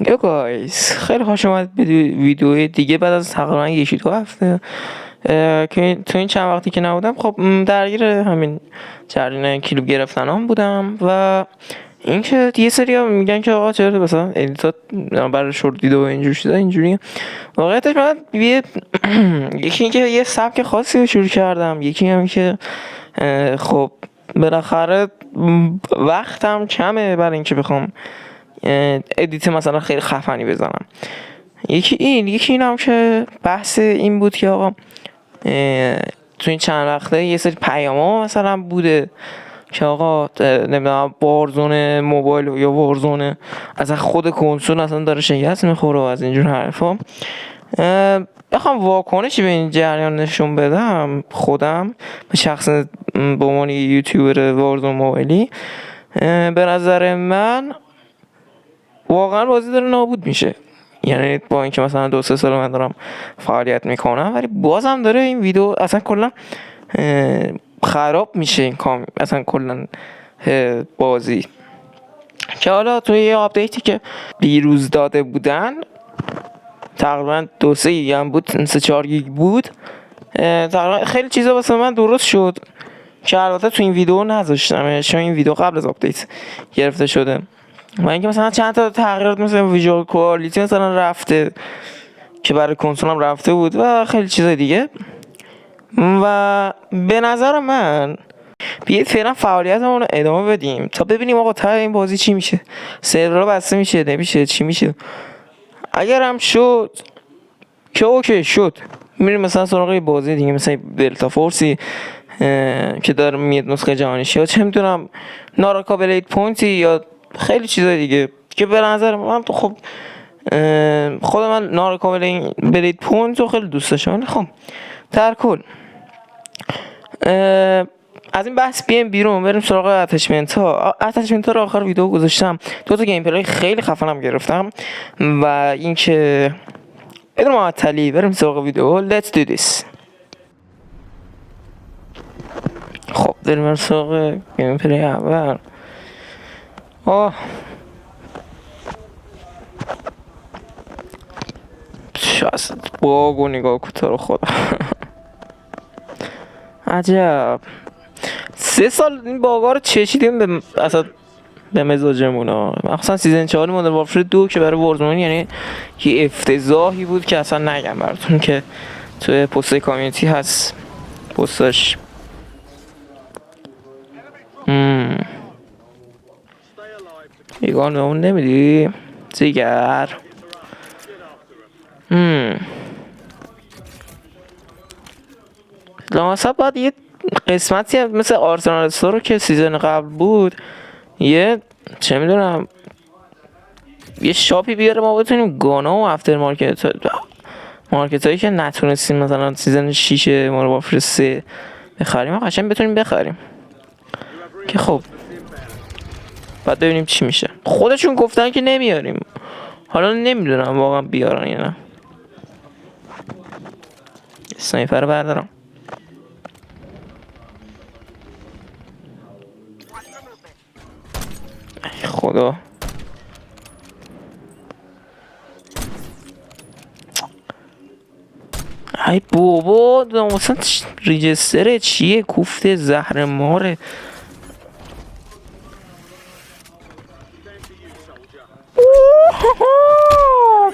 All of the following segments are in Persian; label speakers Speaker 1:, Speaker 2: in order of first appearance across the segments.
Speaker 1: یو گایز خیلی خوش اومد به ویدیو دیگه بعد از تقریبا 1-2 هفته که تو این چند وقتی که نبودم خب درگیر همین جریان کیلو گرفتن هم بودم و اینکه یه سری ها میگن که آقا چرا مثلا ادیتات برای شورت ویدیو و اینجور چیزا اینجوریه. واقعیتش من یکی اینکه یه سبک خاصی رو شروع کردم، یکی هم که خب بالاخره وقتم کمه برای اینکه بخوام ادیت مثلا خیلی خفنی بزنم. یکی اینم که بحث این بود که آقا تو این چند وقته یه سری پیاما مثلا بوده که آقا نمیدونم وارزون موبایل یا وارزون از خود کنسول اصلا داره شکست میخوره و از اینجور حرفا. بخوام واکنشی به این جریان نشون بدم خودم به شخص به عنوان یوتیوبر وارزون موبایلی، به نظر من واقعا بازی داره نابود میشه. یعنی با اینکه مثلا 2-3 سال من دارم فعالیت میکنم ولی بازم داره این ویدیو اصلا کلا خراب میشه این کام، اصلا کلا بازی که حالا توی یه آپدیتی که دیروز داده بودن تقریبا 2-3 گیگ هم بود، 3-4 گیگ بود، تقریبا خیلی چیزا واسه من درست شد که البته تو این ویدیو نذاشتم چون این ویدیو قبل از آپدیت گرفته شده و اینکه مثلا چند تا تغییرات مثلا ویژوال کوالیتی مثلا رفته که برای کنسول هم رفته بود و خیلی چیزای دیگه. و به نظر من بیایید فعلا فعالیتمون رو ادامه بدیم تا ببینیم آقا ته این بازی چی میشه، سرورها بسته میشه نمیشه چی میشه. اگر هم شد که اوکی شد میریم مثلا سراغ بازی دیگه مثلا دلتا فورسی که داره میاد نسخه جهانیش یا چه میدونم ناراکا بلید پوینتی یا خیلی چیزای دیگه که به نظر من تو خب خود من ناراکا بلید پوینت رو خیلی دوست داشتم. خب در کل از این بحث بیایم بیرون بریم سراغ اتچمنت ها رو آخر ویدیو گذاشتم، 2 تا گیم پلی خیلی خفنم گرفتم و اینکه بدون معطلی بریم سراغ ویدیو. let's do this. خب بریم سراغ گیم پلی اول. شاست باگو نگاه کتا رو خدا عجب 3 سال این باگا رو چشیدیم به اصلا به مزاجمون ها، مخصوصا سیزن 4 مدرن وارفیر 2 که برای وارزون یعنی یه افتضاحی بود که اصلا نگم براتون که توی پست کامیونیتی هست پستاش. یگان به اون نمیدی زیگر. لامصب باید یه قسمتی مثل آرسنال استور رو که سیزن قبل بود یه چه میدونم یه شاپی بیاره ما بتونیم گانا و افتر مارکت هایی که نتونستیم مثلا سیزن 6 مدرن وارفیر 3 بخریم قشنگ بتونیم بخریم که خب بعد ببینیم چی میشه. خودشون گفتن که نمیاریم، حالا نمیدونم واقعا بیارن یا نه. سنایپر بردارم. خدا ای بابا مثلا ریجستره چیه کوفته زهر ماره.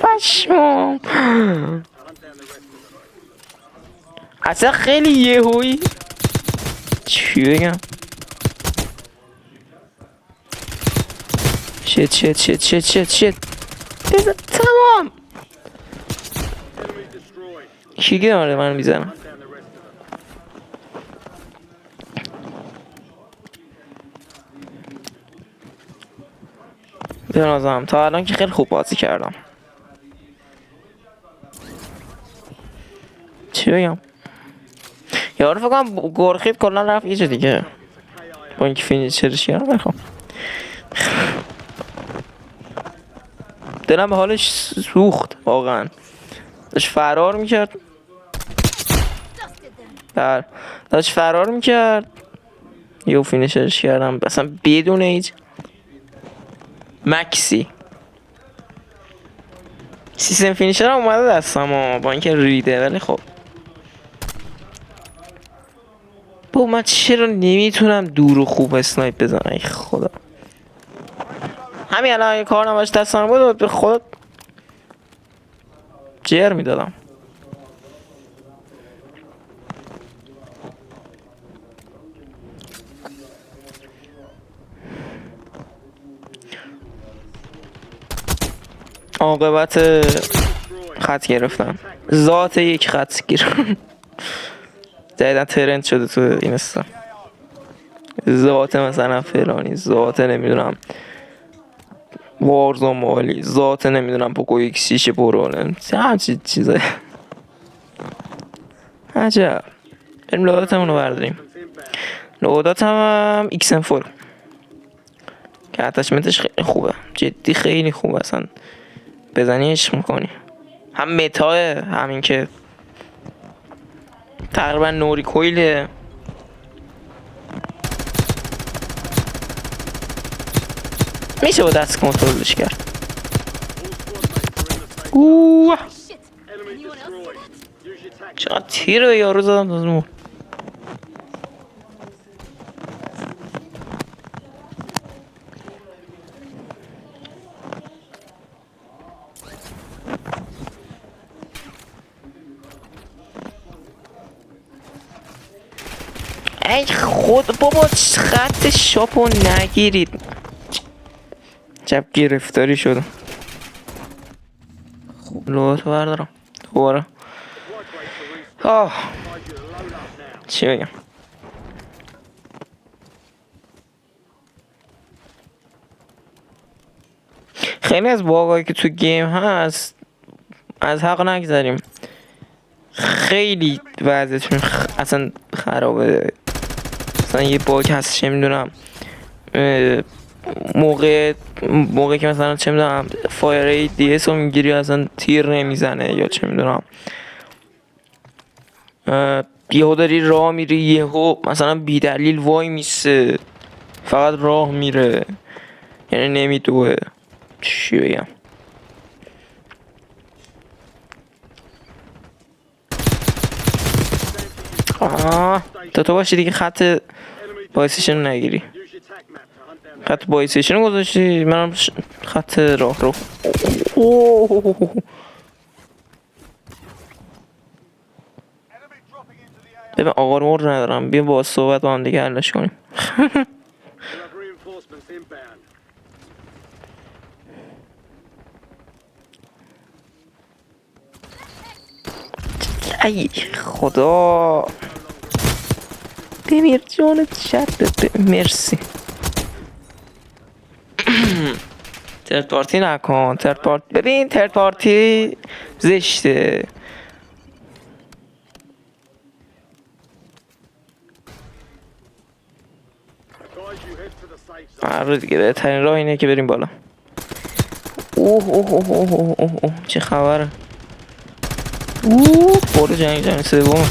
Speaker 1: پشمام اصلا خیلی یهویی چی بگم. شت تمام کی داره منو میزنم. بنازم تا الان که خیلی خوب بازی کردم. چی بگم یارو فکر کنم گرخید کلا رفت یه جا دیگه با اینکه فینیشرش کردم. بخوام دلم به حالش سوخت واقعا، داشت فرار میکرد یه فینیشرش کردم اصلا بدون هیچ مکسی. سیستم فینیشر هم اومده دستم ها با اینکه ریده، ولی خب با من چرا نمیتونم دور و خوب اسنایپ بزنم؟ ای خدا، همین الان اگه کار نباشه دستم بود به خود جر میدادم. عاقبت خط گرفتم، ذات یک خط گیر جدیدن ترند شده تو اینستا، ذات مثلا فلانی، ذات نمیدونم وارزون مالی، ذات نمیدونم پوکو ایکس 6 پرو، همچین چیزه. عجب. بریم لوداتمون رو برداریم. لودات هم XM4 که اتچمنتش خیلی خوبه، جدی خیلی خوبه، اصلا بزنی عشق میکنی. هم متاه، همین که تقریبا نوری کویله، میشه با دست کنترلش کرد. اوه چقدر تیر به یارو زدم تازه مرد. ای خود بابا خط شاپو نگیرید، جب گرفتاری شدم. لوتو بردارم دوباره. چی بگم؟ خیلی از باگایی که تو گیم هست از حق نگذاریم، خیلی وضعیتشون اصلا خرابه. مثلا یه باگ هست چه میدونم موقعی که مثلا چه میدونم فایر ای دی اس رو میگیری اصلا تیر نمیزنه، یا چه میدونم یهو داری راه میری یهو مثلا بی دلیل وای میسه فقط راه میره، یعنی نمیدوه. چی بگم؟ تو باشی دیگه خط بایسیشن نگیری، خط بایسیشن گذاشتی منم خط راه رو. ببین آقا رو مرد ندارم، بیا با صحبت با هم دیگه حلش کنیم. ای خدا بمیر جانت شد، مرسی. ترد پارتی نکن، ترد پارتی ببین، ترد پارتی زشته. رو دیگه بهترین راه اینه که بریم بالا. اوه چه خبره؟ برو جنگ سوم.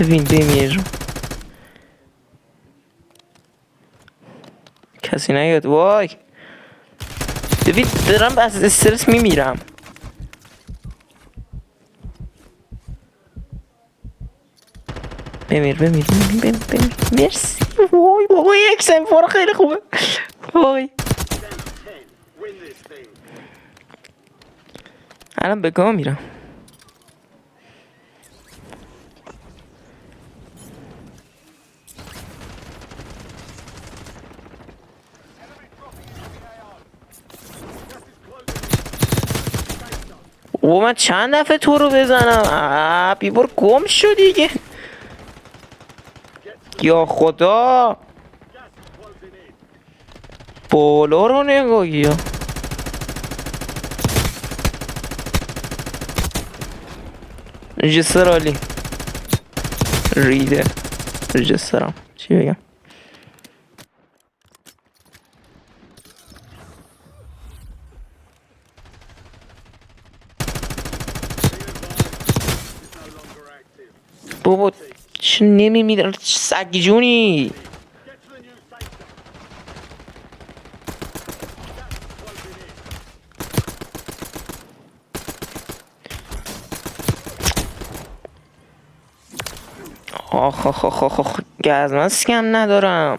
Speaker 1: ببین بمیر، کسی نیاد. وای ببین دارم از استرس میمیرم. بمیر مرسی. وای بابا یک سنفار خیلی خوبه. وای الان به گاه میرم. او من چند دفعه تو رو بزنم؟ بیبار گم شد دیگه. یا خدا بالا رو نگاهی ها. رجستر عالی ریده، رجسترم چی بگم. بابا چه نمیمیدن سگ جونی. آخ آخ آخ آخ آخ گزمسک هم ندارم.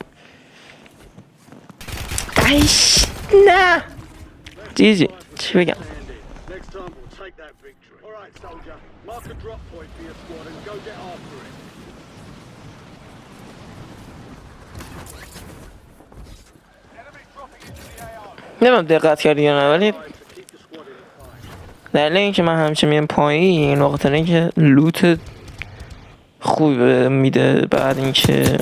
Speaker 1: ایش نه جی جی چی بگم. نمیم دقت کردی یا نه، ولی دلیل اینکه من همیشه میام پایین وقتی اینکه لوت خوب میده. بعد اینکه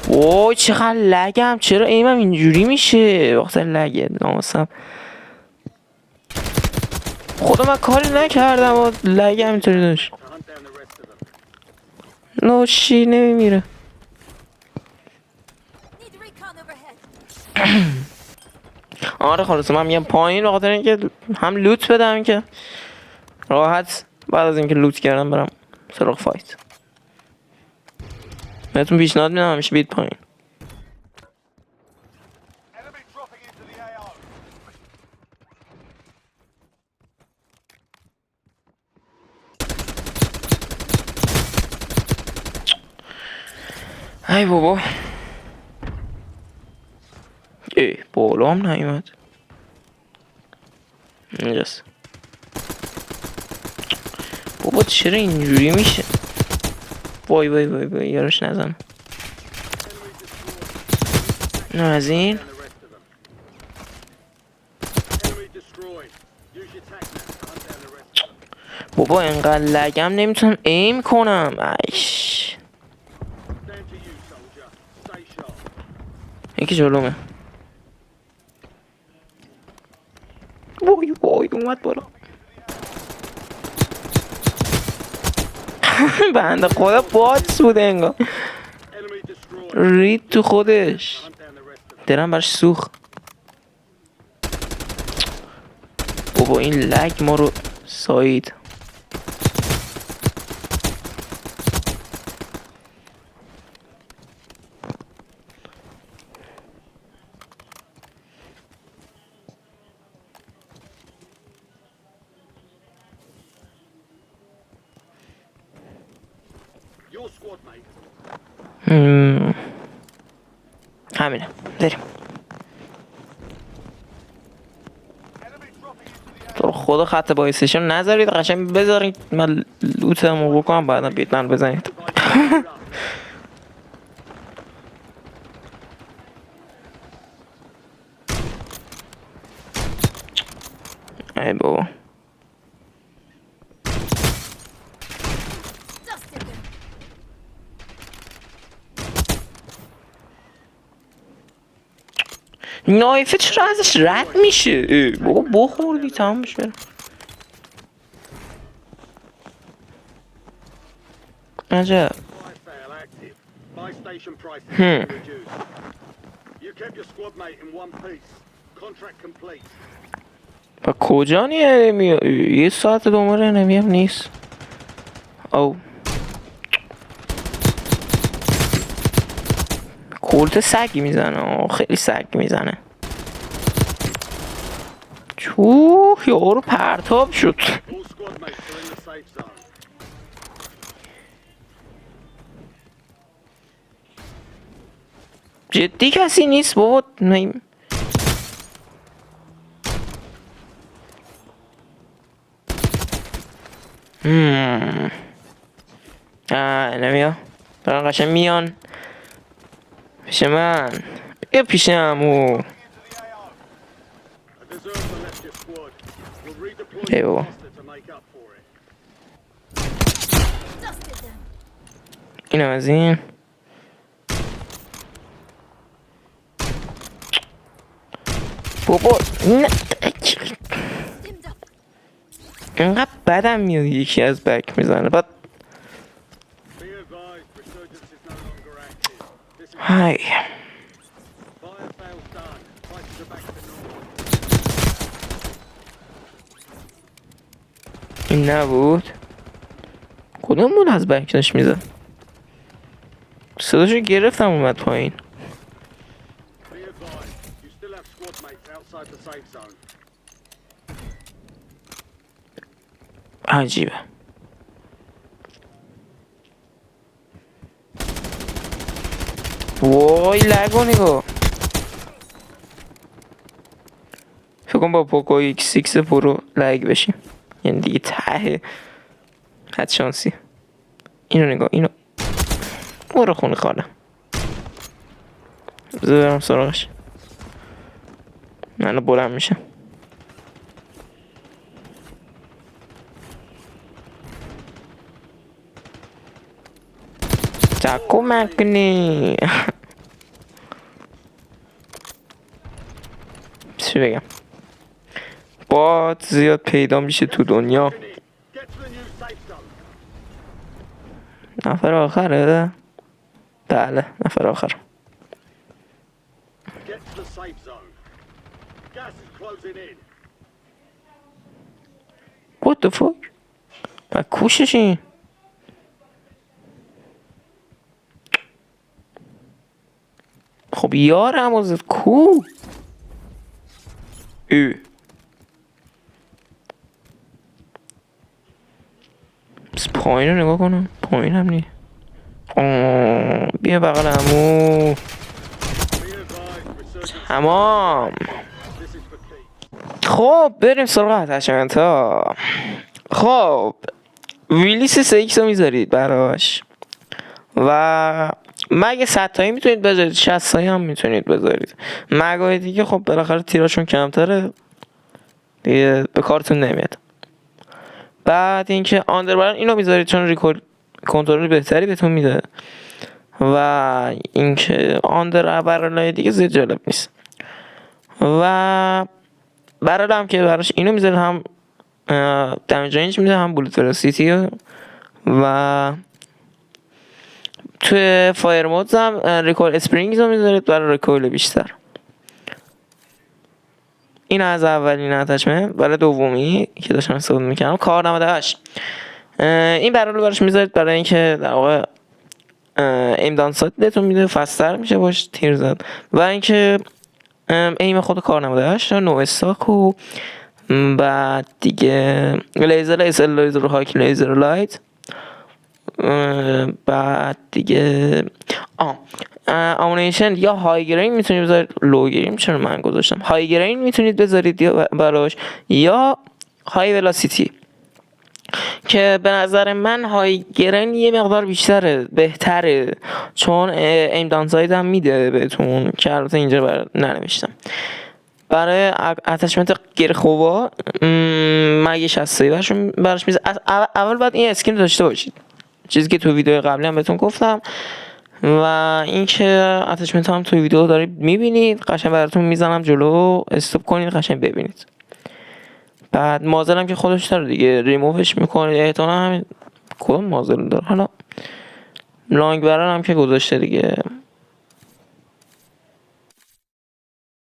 Speaker 1: وای چقدر لگم، چرا ایمم اینجوری میشه وقتی لگه ناموسم. خدا من کاری نکردم و لگم اینطوری داشت. نوشی نمیمیره. آره خلاص من میام پایین بخاطر اینکه هم لوت بدم که راحت بعد از اینکه لوت کردم برم سراغ فایت. بهتون پیشنهاد میدم همیشه بید پایین. ای بابا بالا هم نیومد اینجاست. بابا چرا اینجوری میشه؟ وای وای وای وای یارش نزن. نه از این بابا انقدر لگم نمیتونم ایم کنم. ایش یکی جلومه. وای وای اومد بالا. بنده خدا باکس بوده انگار رید تو خودش. درم برش سوخ. بابا این لگ ما رو سایید. همینه بریم. تو خدا خط بایستشن نذارید قشنگ بذارید من لوتمو بکنم بعدا بیت من بزنید. ای بابا نایفه چرا ازش رد میشه؟ بابا بخوردی تمام بشه. عجب. با کجا یه ساعت دوباره نمیم نیست. او کلت سگی میزنه. خیلی سگ میزنه. چوه یارو پرتاب شد. جدی کسی نیست بابا. نیم نمیاد دارن قشن میان پیش من. بیا پیشم ای بابا اینم از این. بابا اینقدر بدم میاد یکی از بک میزنه بعد های این نبود. کدوم بود از بک داشت میزد؟ صداشو گرفتم اومد پایین. عجیبه. وای لگو نگاه. فکر کنم با پوکو ایکس 6 پرو لگ بشیم، یعنی دیگه ته حد شانسی. اینو نگاه، اینو برو خونه خاله. بذار برم سراغش. منو بلند میشم. چاکو مکنی. چی بگم، بات زیاد پیدا میشه تو دنیا. نفر آخره؟ بله نفر آخر. What the fuck؟ من کوششی. خب یارم از کو. بس پایین رو نگاه کنم، پایین هم نی. بیا بغلمو. تمام. خب بریم سراغ اتچمنت ها. خب ویلیس 3x رو میذارید براش و مگه 100 تایی میتونید بذارید، 60 تایی هم میتونید بذارید. مگای دیگه خب بالاخره تیراشون کمتره دیگه، به کارتون نمیاد. بعد اینکه آندربرن اینو میذارید چون ریکورد کنترل بهتری بهتون میده و اینکه آندربرن دیگه زیاد جالب نیست. و برای هم که براش اینو میذارید، هم دمیج رنج میده هم بولت ورسیتی و توی فایر مودز هم ریکویل اسپرینگز رو میذارید برای ریکویل بیشتر. این از اولین اتچمنت. برای دومی که داشتم استفاده میکردم کار 98. این برای رو براش میذارید برای اینکه در واقع ایم دان سایت بهتون میده، فستر میشه باش تیر زد. و اینکه ایم خود کار 98 نو استاک و بعد دیگه لیزر هاک لیزر لایت. بعد دیگه آمونیشن یا های گرین میتونید بذارید، لو گرین چون من گذاشتم های گرین میتونید بذارید یا براش، یا های ولاسیتی که به نظر من های گرین یه مقدار بیشتره، بهتره چون ایم دان ساید هم میده بهتون که البته اینجا ننوشتم. برای اتچمنت گرخوا مگه 60 براش میزه. اول باید این اسکین داشته باشید، چیزی که تو ویدیو قبلی هم بهتون گفتم. و اینکه اتچمنت هم تو ویدیو دارید میبینید، قشنگ براتون میزنم جلو، استوب کنید قشنگ ببینید. بعد مازل هم که خودش داره دیگه، ریمووش میکنید. احتمالاً همین کدوم مازل داره، حالا لانگ برن هم که گذاشته دیگه.